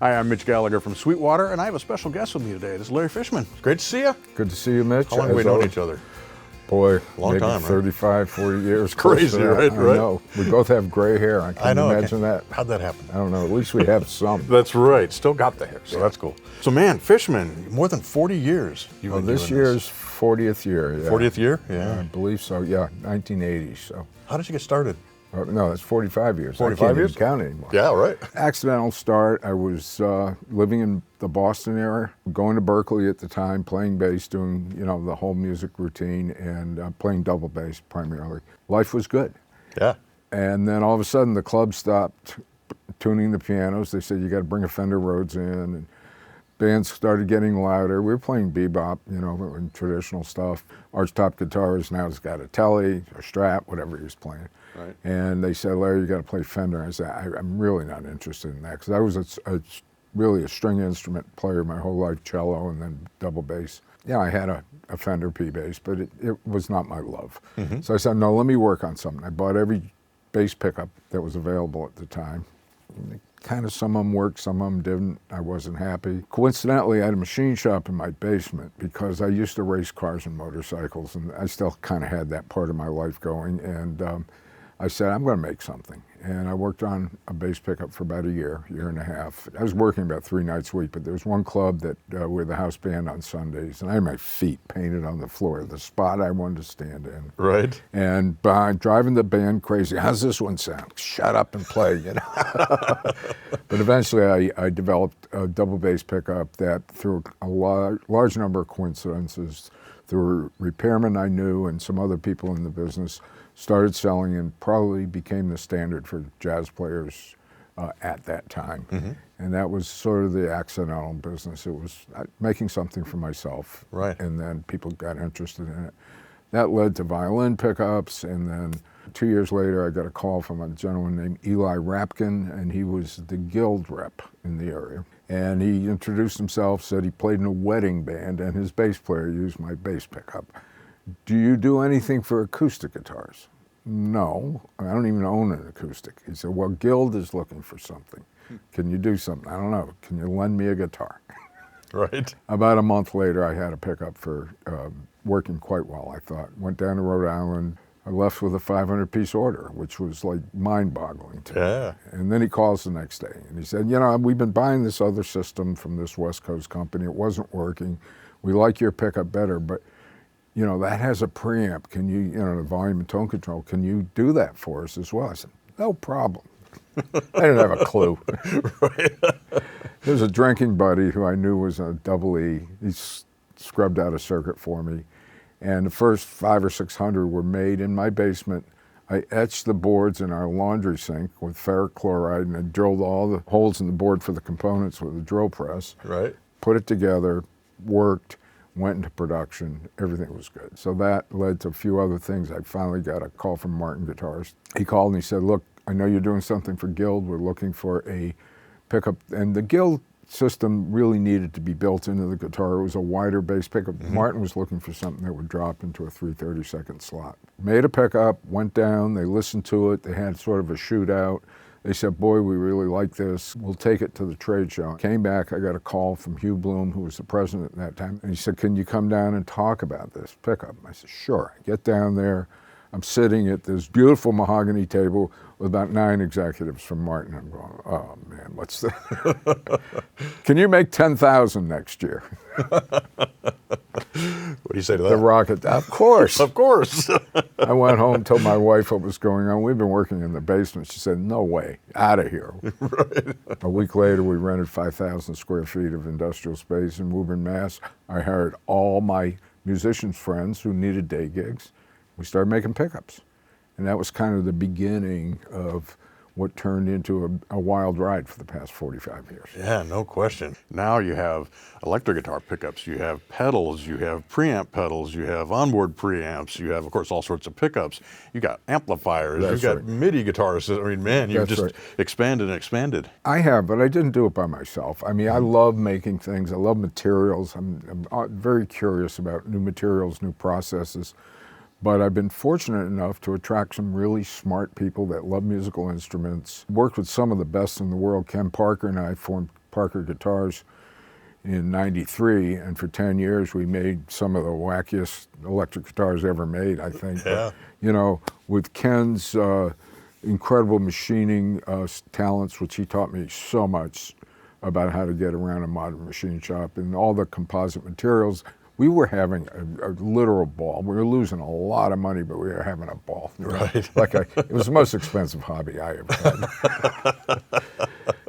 Hi, I'm Mitch Gallagher from Sweetwater, and I have a special guest with me today. This is Larry Fishman. Great to see you. Good to see you, Mitch. How long have we known each other? Boy, long maybe time, right? 35, 40 years. Crazy, right? I know. We both have gray hair. Can you imagine that? How'd that happen? I don't know. At least we have some. That's right. Still got the hair, so that's cool. So, man, Fishman, more than 40 years you've been doing this year's 40th year. Yeah. 40th year? Yeah. I believe so. Yeah, 1980. So. How did you get started? No, that's 45 years. 45 I can't years? even count anymore. Yeah, right. Accidental start. I was living in the Boston area, going to Berkeley at the time, playing bass, doing the whole music routine, and playing double bass primarily. Life was good. Yeah. And then all of a sudden, the club stopped tuning the pianos. They said you got to bring a Fender Rhodes in, and bands started getting louder. We were playing bebop, and traditional stuff. Archtop guitars. Now it's got a Tele, a Strat, whatever he was playing. Right. And they said, Larry, you got to play Fender. I said, I'm really not interested in that, because I was really a string instrument player my whole life, cello and then double bass. Yeah, I had a Fender P bass, but it was not my love. Mm-hmm. So I said, no, let me work on something. I bought every bass pickup that was available at the time. Kind of some of them worked, some of them didn't. I wasn't happy. Coincidentally, I had a machine shop in my basement because I used to race cars and motorcycles, and I still kind of had that part of my life going. And I said, I'm going to make something. And I worked on a bass pickup for about a year and a half. I was working about 3 nights a week, but there was one club that we're the house band on Sundays, and I had my feet painted on the floor, the spot I wanted to stand in. Right. And by driving the band crazy, how's this one sound? Shut up and play, But eventually I developed a double bass pickup that, through a large number of coincidences, through a repairman I knew and some other people in the business, started selling and probably became the standard for jazz players at that time. Mm-hmm. And that was sort of the accidental business. It was making something for myself. Right. And then people got interested in it. That led to violin pickups, and then 2 years later I got a call from a gentleman named Eli Rapkin, and he was the guild rep in the area. And he introduced himself, said he played in a wedding band, and his bass player used my bass pickup. Do you do anything for acoustic guitars? No, I don't even own an acoustic. He said, well, Guild is looking for something. Can you do something? I don't know. Can you lend me a guitar? Right. About a month later, I had a pickup for working quite well, I thought. Went down to Rhode Island. I left with a 500-piece order, which was like mind-boggling to me. And then he calls the next day, and he said, we've been buying this other system from this West Coast company. It wasn't working. We like your pickup better, but that has a preamp. Can you, the volume and tone control, can you do that for us as well? I said, no problem. I didn't have a clue. Right. There's a drinking buddy who I knew was a double E. He scrubbed out a circuit for me. And the first 500 or 600 were made in my basement. I etched the boards in our laundry sink with ferric chloride, and I drilled all the holes in the board for the components with a drill press. Right. Put it together, worked, went into production, everything was good. So that led to a few other things. I finally got a call from Martin Guitars. He called and he said, look, I know you're doing something for Guild. We're looking for a pickup. And the Guild system really needed to be built into the guitar. It was a wider bass pickup. Mm-hmm. Martin was looking for something that would drop into a 3/32 slot. Made a pickup, went down, they listened to it. They had sort of a shootout. They said, boy, we really like this. We'll take it to the trade show. Came back, I got a call from Hugh Bloom, who was the president at that time, and he said, can you come down and talk about this pickup? I said, sure. I get down there. I'm sitting at this beautiful mahogany table with about 9 executives from Martin. I'm going, oh man, what's that? Can you make 10,000 next year? What do you say to that? The rocket, of course. Of course. I went home, told my wife what was going on. We've been working in the basement. She said, no way, out of here. Right. A week later, we rented 5,000 square feet of industrial space in Woburn, Mass. I hired all my musicians friends who needed day gigs. We started making pickups. And that was kind of the beginning of what turned into a wild ride for the past 45 years. Yeah, no question. Now you have electric guitar pickups, you have pedals, you have preamp pedals, you have onboard preamps, you have, of course, all sorts of pickups. You got amplifiers, you've got MIDI guitars. I mean, man, you've just expanded and expanded. I have, but I didn't do it by myself. I mean, I love making things. I love materials. I'm very curious about new materials, new processes. But I've been fortunate enough to attract some really smart people that love musical instruments. Worked with some of the best in the world. Ken Parker and I formed Parker guitars in '93, and for 10 years we made some of the wackiest electric guitars ever made, I think. Yeah. But, with Ken's incredible machining talents, which he taught me so much about how to get around a modern machine shop, and all the composite materials, we were having a literal ball. We were losing a lot of money, but we were having a ball. Right. It was the most expensive hobby I ever had.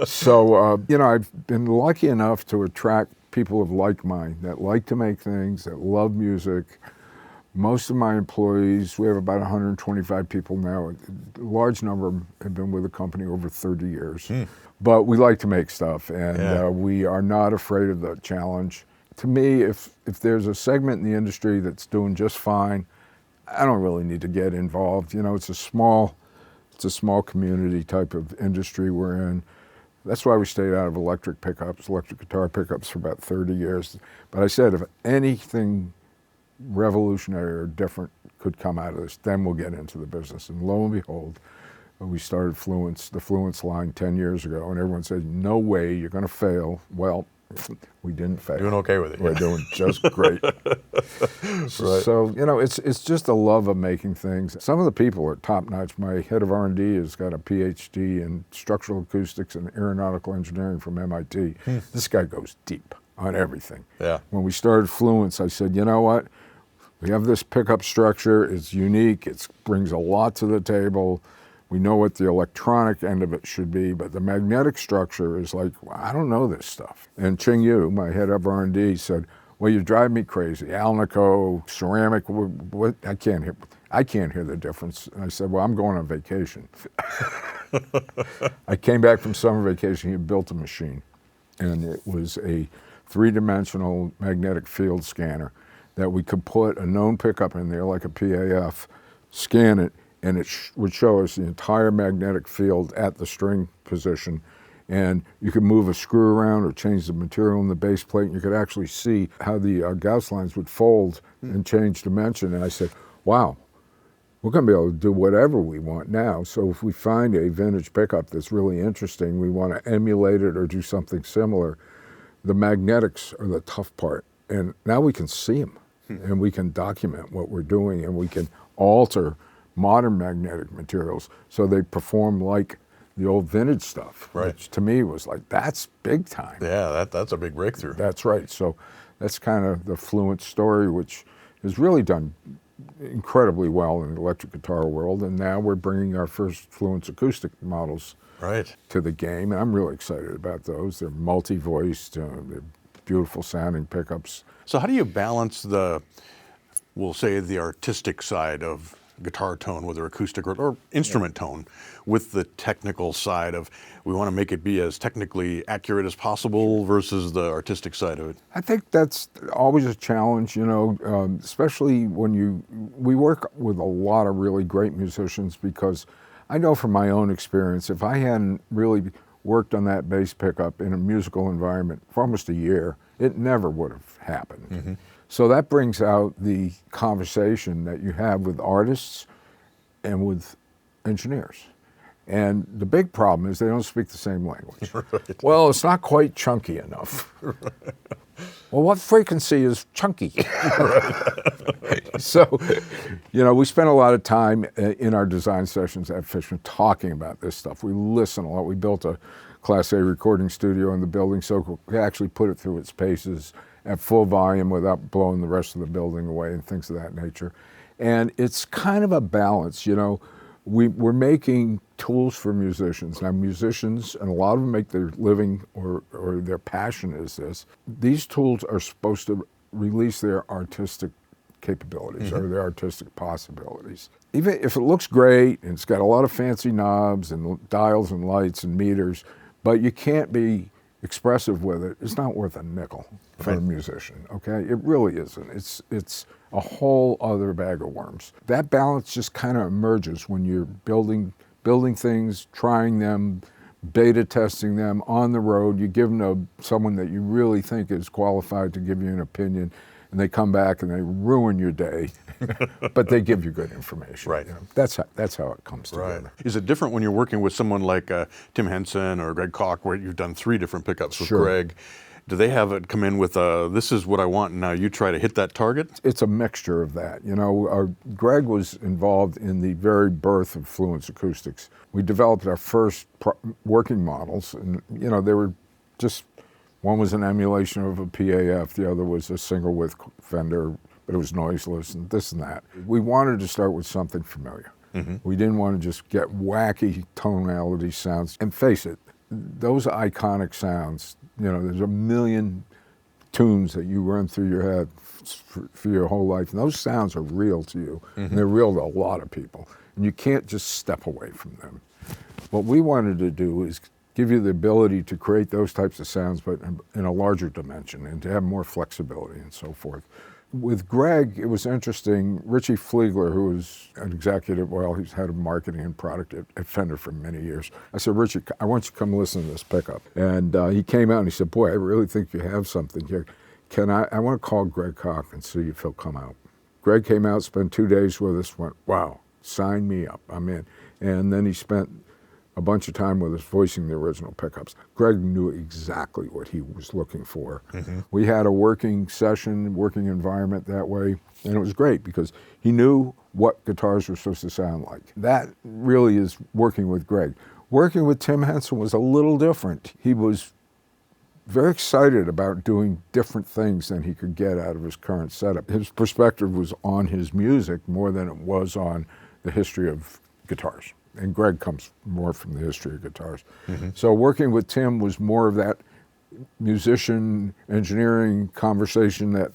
So, I've been lucky enough to attract people of like mind that like to make things, that love music. Most of my employees, we have about 125 people now. A large number have been with the company over 30 years. But we like to make stuff, and we are not afraid of the challenge. To me, if there's a segment in the industry that's doing just fine, I don't really need to get involved. It's a small community type of industry we're in. That's why we stayed out of electric guitar pickups for about 30 years. But I said, if anything revolutionary or different could come out of this, then we'll get into the business. And lo and behold, we started Fluence, the Fluence line 10 years ago, and everyone said, no way, you're going to fail. Well, we didn't fail. Doing okay with it. We're doing just great. Right. So, it's just a love of making things. Some of the people are top-notch. My head of R&D has got a PhD in structural acoustics and aeronautical engineering from MIT. This guy goes deep on everything. Yeah. When we started Fluence, I said, you know what? We have this pickup structure. It's unique. It brings a lot to the table. We know what the electronic end of it should be, but the magnetic structure is like, I don't know this stuff. And Ching Yu, my head of R&D, said, well, you drive me crazy. Alnico, ceramic, what? I can't hear the difference. And I said, well, I'm going on vacation. I came back from summer vacation. He had built a machine, and it was a three-dimensional magnetic field scanner that we could put a known pickup in there, like a PAF, scan it, and it would show us the entire magnetic field at the string position. And you could move a screw around or change the material in the base plate, and you could actually see how the Gauss lines would fold and change dimension. And I said, wow, we're going to be able to do whatever we want now. So if we find a vintage pickup that's really interesting, we want to emulate it or do something similar. The magnetics are the tough part. And now we can see them, and we can document what we're doing, and we can alter modern magnetic materials so they perform like the old vintage stuff, right. Which to me was like, that's big time. Yeah, that's a big breakthrough. That's right. So that's kind of the Fluence story, which has really done incredibly well in the electric guitar world. And now we're bringing our first Fluence acoustic models to the game. And I'm really excited about those. They're multi-voiced, they're beautiful sounding pickups. So how do you balance we'll say the artistic side of guitar tone, whether acoustic or instrument tone, with the technical side of, we want to make it be as technically accurate as possible versus the artistic side of it? I think that's always a challenge, especially when we work with a lot of really great musicians, because I know from my own experience, if I hadn't really worked on that bass pickup in a musical environment for almost a year, it never would have happened. Mm-hmm. So that brings out the conversation that you have with artists and with engineers. And the big problem is they don't speak the same language. Right. Well, it's not quite chunky enough. Right. Well, what frequency is chunky? So, we spend a lot of time in our design sessions at Fishman talking about this stuff. We listen a lot. We built a Class A recording studio in the building, so we actually put it through its paces at full volume without blowing the rest of the building away and things of that nature. And it's kind of a balance, We're making tools for musicians. Now, musicians, and a lot of them make their living or their passion is this. These tools are supposed to release their artistic capabilities or their artistic possibilities. Even if it looks great and it's got a lot of fancy knobs and dials and lights and meters, but you can't be expressive with it, it's not worth a nickel for a musician, okay? It really isn't. It's a whole other bag of worms. That balance just kind of emerges when you're building things, trying them, beta testing them on the road. You give them to someone that you really think is qualified to give you an opinion, and they come back and they ruin your day, but they give you good information. Right. You know? That's how it comes together. Right. Is it different when you're working with someone like Tim Henson or Greg Koch, where you've done 3 different pickups with Sure. Greg? Do they have it come in with this is what I want, and now you try to hit that target? It's a mixture of that. You know, Greg was involved in the very birth of Fluence Acoustics. We developed our first working models, and you know, they were just, one was an emulation of a PAF, the other was a single width Fender, but it was noiseless and this and that. We wanted to start with something familiar. Mm-hmm. We didn't want to just get wacky tonality sounds. And face it, those iconic sounds, you know, there's a million tunes that you run through your head for your whole life, and those sounds are real to you, mm-hmm. and they're real to a lot of people, and you can't just step away from them. What we wanted to do is give you the ability to create those types of sounds, but in a larger dimension, and to have more flexibility and so forth. With Greg, it was interesting. Richie Fliegler, who was an executive, well, he's head of marketing and product at Fender for many years. I said, Richie, I want you to come listen to this pickup. And he came out and he said, boy, I really think you have something here. I want to call Greg Koch and see if he'll come out. Greg came out, spent 2 days with us, went, wow, sign me up, I'm in. And then he spent a bunch of time with us voicing the original pickups. Greg knew exactly what he was looking for. Mm-hmm. We had a working session, working environment that way, and it was great because he knew what guitars were supposed to sound like. That really is working with Greg. Working with Tim Henson was a little different. He was very excited about doing different things than he could get out of his current setup. His perspective was on his music more than it was on the history of guitars. And Greg comes more from the history of guitars. Mm-hmm. So working with Tim was more of that musician engineering conversation that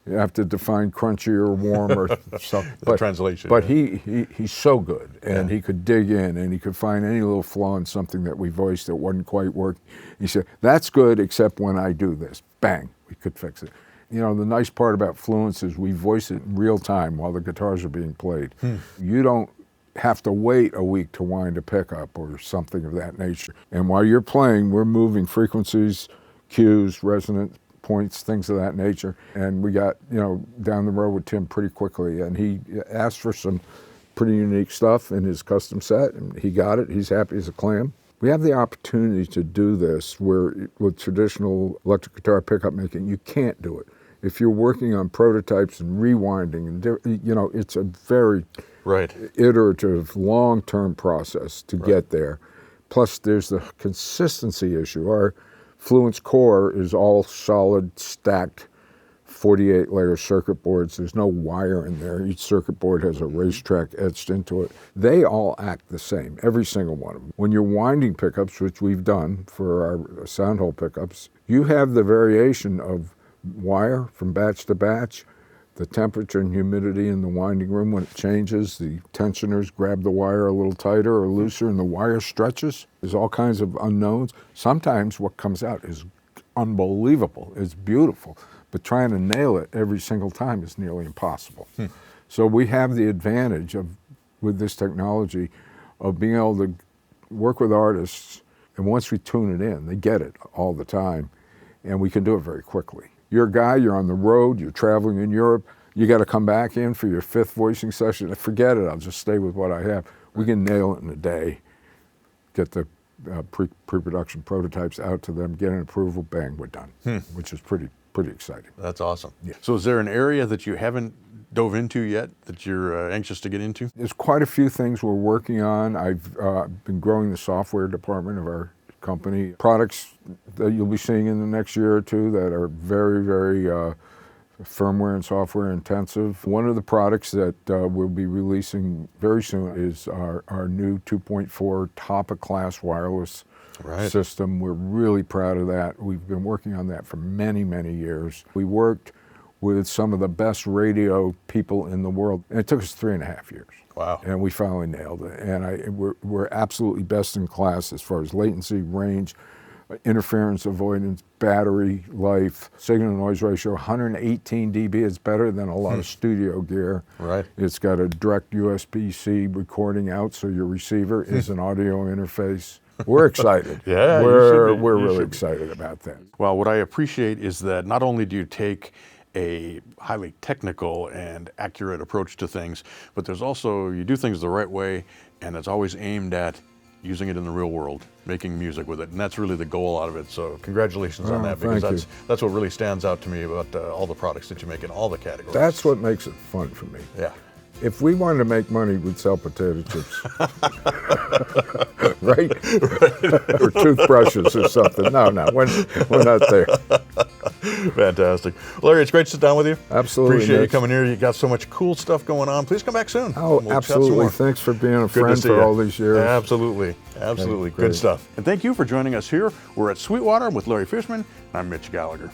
you have to define crunchy or warm or something. But translation. But yeah. he's so good, and he could dig in, and he could find any little flaw in something that we voiced that wasn't quite working. He said, that's good, except when I do this. Bang, we could fix it. You know, the nice part about Fluence is we voice it in real time while the guitars are being played. You don't have to wait a week to wind a pickup or something of that nature. And while you're playing, we're moving frequencies, cues, resonance points, things of that nature. And we got, you know, down the road with Tim pretty quickly, and he asked for some pretty unique stuff in his custom set, and he got it. He's happy as a clam. We have the opportunity to do this where with traditional electric guitar pickup making, you can't do it. If you're working on prototypes and rewinding, and you know, it's a very iterative, long-term process to get there. Plus, there's the consistency issue. Our Fluence core is all solid, stacked, 48-layer circuit boards. There's no wire in there. Each circuit board has a racetrack etched into it. They all act the same, every single one of them. When you're winding pickups, which we've done for our sound hole pickups, you have the variation of wire from batch to batch, the temperature and humidity in the winding room when it changes, the tensioners grab the wire a little tighter or looser and the wire stretches. There's all kinds of unknowns. Sometimes what comes out is unbelievable, it's beautiful, but trying to nail it every single time is nearly impossible. So we have the advantage of, with this technology, of being able to work with artists, and once we tune it in, they get it all the time, and we can do it very quickly. You're a guy, you're on the road, you're traveling in Europe, you got to come back in for your 5th voicing session. Forget it, I'll just stay with what I have. We can nail it in a day, get the pre-production prototypes out to them, get an approval, bang, we're done, which is pretty exciting. That's awesome. Yeah. So is there an area that you haven't dove into yet that you're anxious to get into? There's quite a few things we're working on. I've been growing the software department of our company. Products that you'll be seeing in the next year or two that are very, very firmware and software intensive. One of the products that we'll be releasing very soon is our new 2.4 top-of-class wireless system. We're really proud of that. We've been working on that for many, many years. We worked with some of the best radio people in the world, and it took us 3.5 years. Wow. And we finally nailed it. And we're absolutely best in class as far as latency, range, interference avoidance, battery life, signal-to-noise ratio. 118 dB is better than a lot of studio gear. Right. It's got a direct USB-C recording out, so your receiver is an audio interface. We're excited. Yeah, we're really excited about that. Well, what I appreciate is that not only do you take a highly technical and accurate approach to things, but there's also, you do things the right way, and it's always aimed at using it in the real world, making music with it, and that's really the goal out of it. So congratulations on that, because that's what really stands out to me about all the products that you make in all the categories. That's what makes it fun for me. Yeah. If we wanted to make money, we'd sell potato chips, right? Or toothbrushes or something. No, we're not there. Fantastic. Larry, it's great to sit down with you. Absolutely. Appreciate Mitch. you coming here. You got so much cool stuff going on. Please come back soon. Oh, We'll chat some absolutely. more. Thanks for being a friend for all these years. Absolutely. Absolutely. Great. Good stuff. And thank you for joining us here. We're at Sweetwater with Larry Fishman. I'm Mitch Gallagher.